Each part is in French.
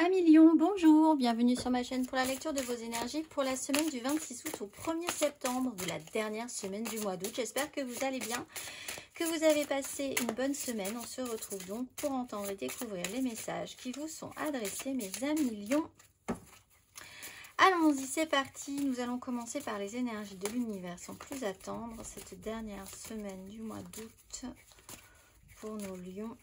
Amis Lion, bonjour, bienvenue sur ma chaîne pour la lecture de vos énergies pour la semaine du 26 août au 1er septembre, de la dernière semaine du mois d'août. J'espère que vous allez bien, que vous avez passé une bonne semaine. On se retrouve donc pour entendre et découvrir les messages qui vous sont adressés, mes amis Lion. Allons-y, c'est parti. Nous allons commencer par les énergies de l'univers sans plus attendre cette dernière semaine du mois d'août pour nos lions.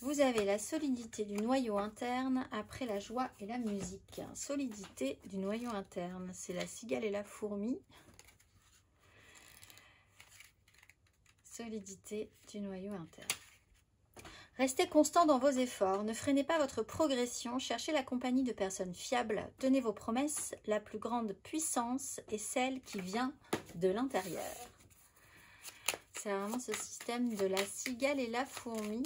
Vous avez la solidité du noyau interne après la joie et la musique. Solidité du noyau interne, c'est la cigale et la fourmi. Solidité du noyau interne. Restez constant dans vos efforts, ne freinez pas votre progression, cherchez la compagnie de personnes fiables, tenez vos promesses, la plus grande puissance est celle qui vient de l'intérieur. C'est vraiment ce système de la cigale et la fourmi.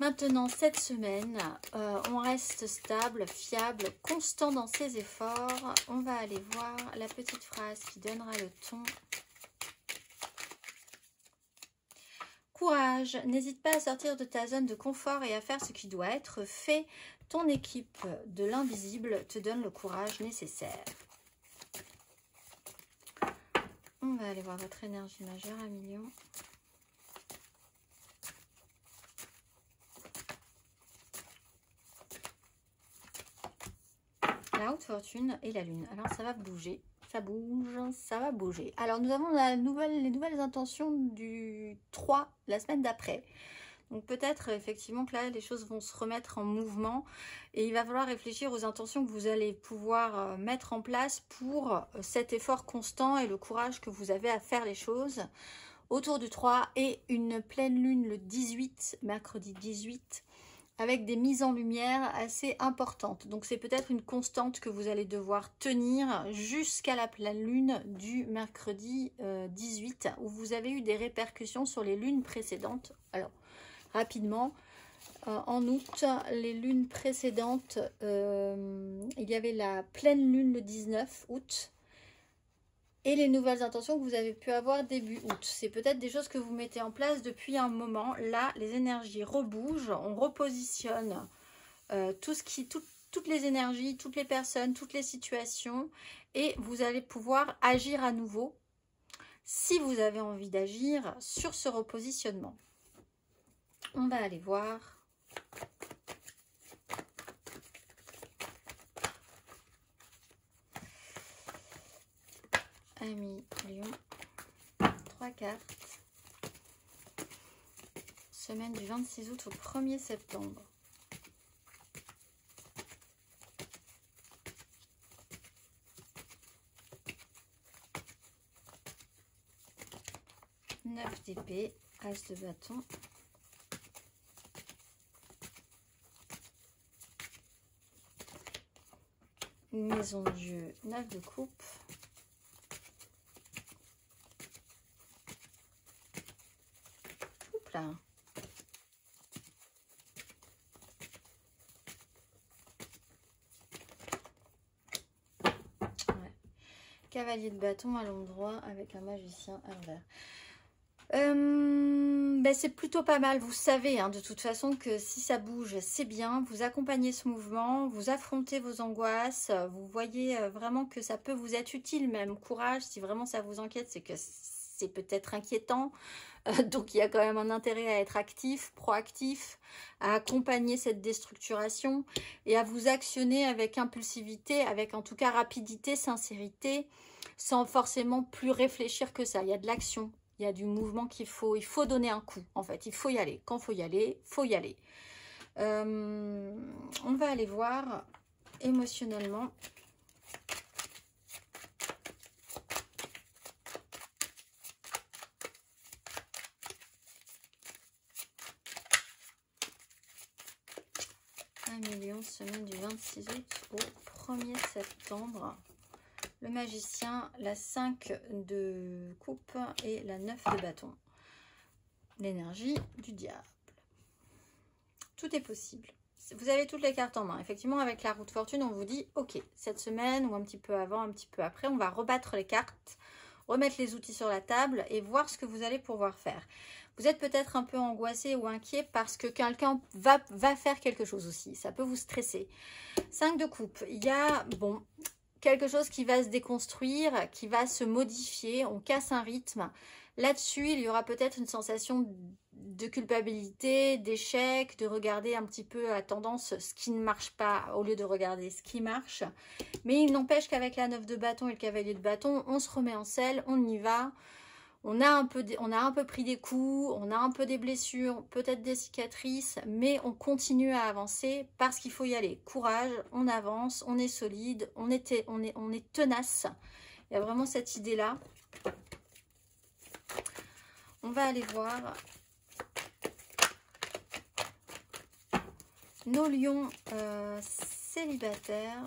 Maintenant, cette semaine, on reste stable, fiable, constant dans ses efforts. On va aller voir la petite phrase qui donnera le ton. Courage, n'hésite pas à sortir de ta zone de confort et à faire ce qui doit être fait. Ton équipe de l'invisible te donne le courage nécessaire. On va aller voir votre énergie majeure, amis Lion. La haute fortune et la lune. Alors ça va bouger, ça bouge, ça va bouger. Alors nous avons les nouvelles intentions du 3 la semaine d'après. Donc peut-être effectivement que là les choses vont se remettre en mouvement et il va falloir réfléchir aux intentions que vous allez pouvoir mettre en place pour cet effort constant et le courage que vous avez à faire les choses autour du 3 et une pleine lune le 18, mercredi 18. Avec des mises en lumière assez importantes. Donc c'est peut-être une constante que vous allez devoir tenir jusqu'à la pleine lune du mercredi 18, où vous avez eu des répercussions sur les lunes précédentes. Alors, rapidement, en août, les lunes précédentes, il y avait la pleine lune le 19 août, et les nouvelles intentions que vous avez pu avoir début août. C'est peut-être des choses que vous mettez en place depuis un moment. Là, les énergies rebougent, on repositionne toutes les énergies, toutes les personnes, toutes les situations. Et vous allez pouvoir agir à nouveau si vous avez envie d'agir sur ce repositionnement. On va aller voir. Amis Lion, 3 cartes, semaine du 26 août au 1er septembre. Neuf d'épée, as de bâton. Maison de jeu, 9 de coupe. Là. Ouais. Cavalier de bâton à l'endroit avec un magicien à l'envers. C'est plutôt pas mal. Vous savez de toute façon que si ça bouge, c'est bien. Vous accompagnez ce mouvement, vous affrontez vos angoisses. Vous voyez vraiment que ça peut vous être utile même. Courage, si vraiment ça vous inquiète, c'est que c'est peut-être inquiétant. Donc il y a quand même un intérêt à être actif, proactif, à accompagner cette déstructuration et à vous actionner avec impulsivité, avec en tout cas rapidité, sincérité, sans forcément plus réfléchir que ça. Il y a de l'action, il y a du mouvement il faut donner un coup en fait, il faut y aller. Quand il faut y aller. On va aller voir émotionnellement. Lion, semaine du 26 août au 1er septembre. Le magicien, la 5 de coupe et la 9 de bâton. L'énergie du diable. Tout est possible. Vous avez toutes les cartes en main. Effectivement, avec la roue de fortune, on vous dit, ok, cette semaine ou un petit peu avant, un petit peu après, on va rebattre les cartes. remettre les outils sur la table et voir ce que vous allez pouvoir faire. Vous êtes peut-être un peu angoissé ou inquiet parce que quelqu'un va faire quelque chose aussi. Ça peut vous stresser. 5 de coupe. Il y a, bon, quelque chose qui va se déconstruire, qui va se modifier. On casse un rythme. Là-dessus, il y aura peut-être une sensation de culpabilité, d'échec, de regarder un petit peu à tendance ce qui ne marche pas au lieu de regarder ce qui marche. Mais il n'empêche qu'avec la 9 de bâton et le cavalier de bâton, on se remet en selle, on y va. On a un peu pris des coups, on a un peu des blessures, peut-être des cicatrices, mais on continue à avancer parce qu'il faut y aller. Courage, on avance, on est solide, on est tenace. Il y a vraiment cette idée-là. On va aller voir nos lions célibataires.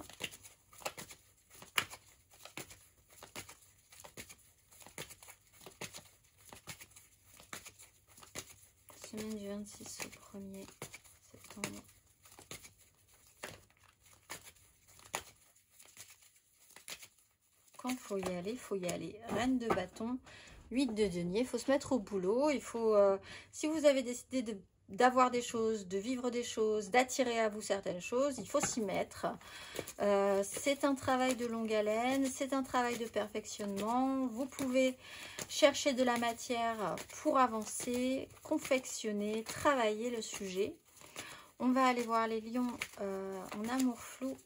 Semaine du 26 au 1er septembre. Quand il faut y aller, il faut y aller. Reine de bâton, 8 de denier, il faut se mettre au boulot. Il faut, si vous avez décidé d'avoir des choses, de vivre des choses, d'attirer à vous certaines choses, il faut s'y mettre. C'est un travail de longue haleine, c'est un travail de perfectionnement. Vous pouvez chercher de la matière pour avancer, confectionner, travailler le sujet. On va aller voir les lions en amour flou.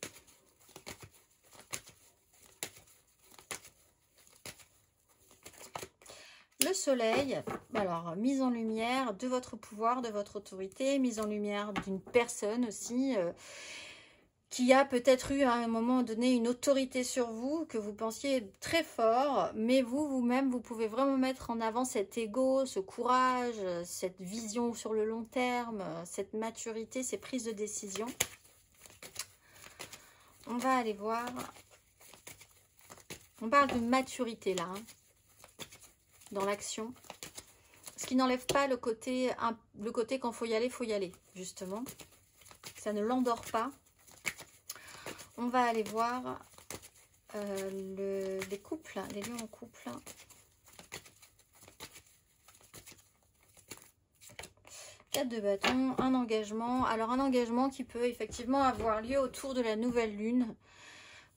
Le soleil, alors mise en lumière de votre pouvoir, de votre autorité, mise en lumière d'une personne aussi qui a peut-être eu à un moment donné une autorité sur vous, que vous pensiez très fort, mais vous-même, vous pouvez vraiment mettre en avant cet ego, ce courage, cette vision sur le long terme, cette maturité, ces prises de décision. On va aller voir, on parle de maturité là, hein, dans l'action, ce qui n'enlève pas le côté quand il faut y aller, justement. Ça ne l'endort pas. On va aller voir les couples, les lions en couple. Quatre de bâton, un engagement. Alors un engagement qui peut effectivement avoir lieu autour de la nouvelle lune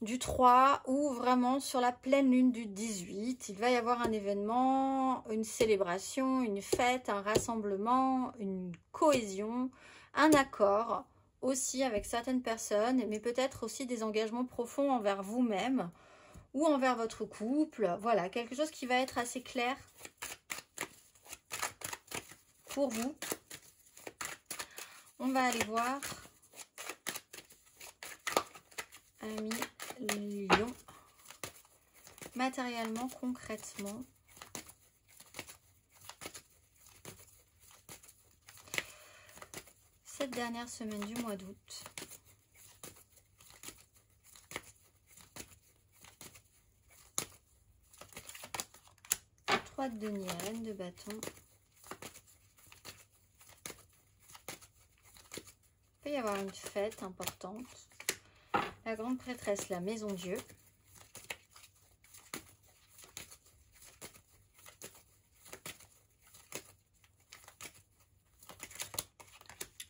du 3 ou vraiment sur la pleine lune du 18. Il va y avoir un événement, une célébration, une fête, un rassemblement, une cohésion, un accord aussi avec certaines personnes, mais peut-être aussi des engagements profonds envers vous-même ou envers votre couple. Voilà, quelque chose qui va être assez clair pour vous. On va aller voir Ami Lion, matériellement, concrètement. Cette dernière semaine du mois d'août. Trois de denier, reine de bâton. Il peut y avoir une fête importante. La grande prêtresse, la maison Dieu.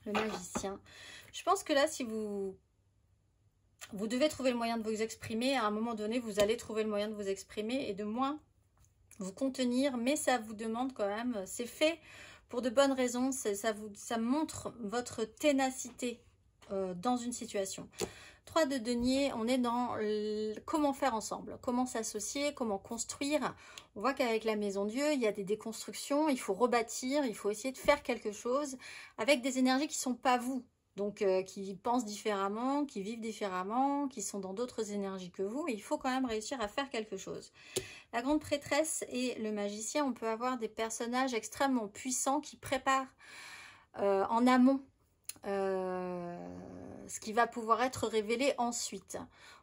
Le magicien. Je pense que là, si vous devez trouver le moyen de vous exprimer, à un moment donné, vous allez trouver le moyen de vous exprimer et de moins vous contenir, mais ça vous demande quand même, c'est fait pour de bonnes raisons, ça montre votre ténacité dans une situation. 3 de denier, on est dans comment faire ensemble, comment s'associer, comment construire. On voit qu'avec la maison Dieu, il y a des déconstructions, il faut rebâtir, il faut essayer de faire quelque chose avec des énergies qui ne sont pas vous. Donc qui pensent différemment, qui vivent différemment, qui sont dans d'autres énergies que vous. Et il faut quand même réussir à faire quelque chose. La grande prêtresse et le magicien, on peut avoir des personnages extrêmement puissants qui préparent en amont ce qui va pouvoir être révélé ensuite.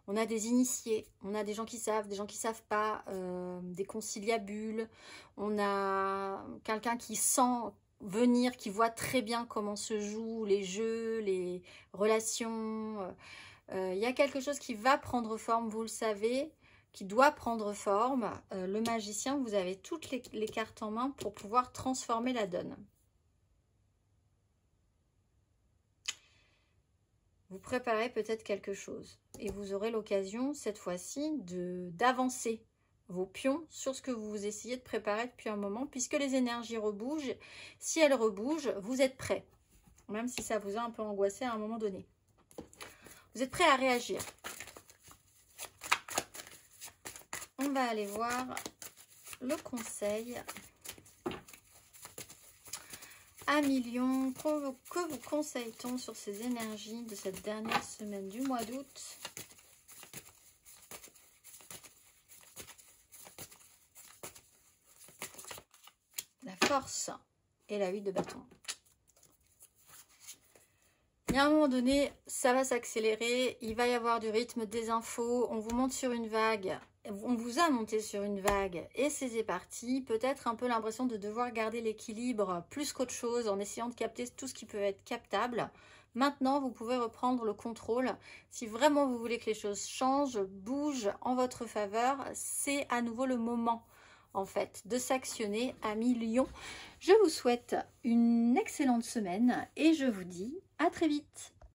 On a des initiés, on a des gens qui savent pas, des conciliabules, on a quelqu'un qui sent venir, qui voit très bien comment se jouent les jeux, les relations. Il y a quelque chose qui va prendre forme, vous le savez, qui doit prendre forme. Le magicien, vous avez toutes les cartes en main pour pouvoir transformer la donne. Vous préparez peut-être quelque chose et vous aurez l'occasion cette fois-ci d'avancer vos pions sur ce que vous essayez de préparer depuis un moment, puisque les énergies rebougent. Si elles rebougent, vous êtes prêts, même si ça vous a un peu angoissé à un moment donné. Vous êtes prêts à réagir. On va aller voir le conseil à millions. Que vous conseille-t-on sur ces énergies de cette dernière semaine du mois d'août? La force et la 8 de bâton. Il y a un moment donné, ça va s'accélérer, il va y avoir du rythme, des infos, on vous monte sur une vague, on vous a monté sur une vague et c'est parti. Peut-être un peu l'impression de devoir garder l'équilibre plus qu'autre chose en essayant de capter tout ce qui peut être captable. Maintenant, vous pouvez reprendre le contrôle. Si vraiment vous voulez que les choses changent, bougent en votre faveur, c'est à nouveau le moment en fait de s'actionner à millions. Je vous souhaite une excellente semaine et je vous dis à très vite.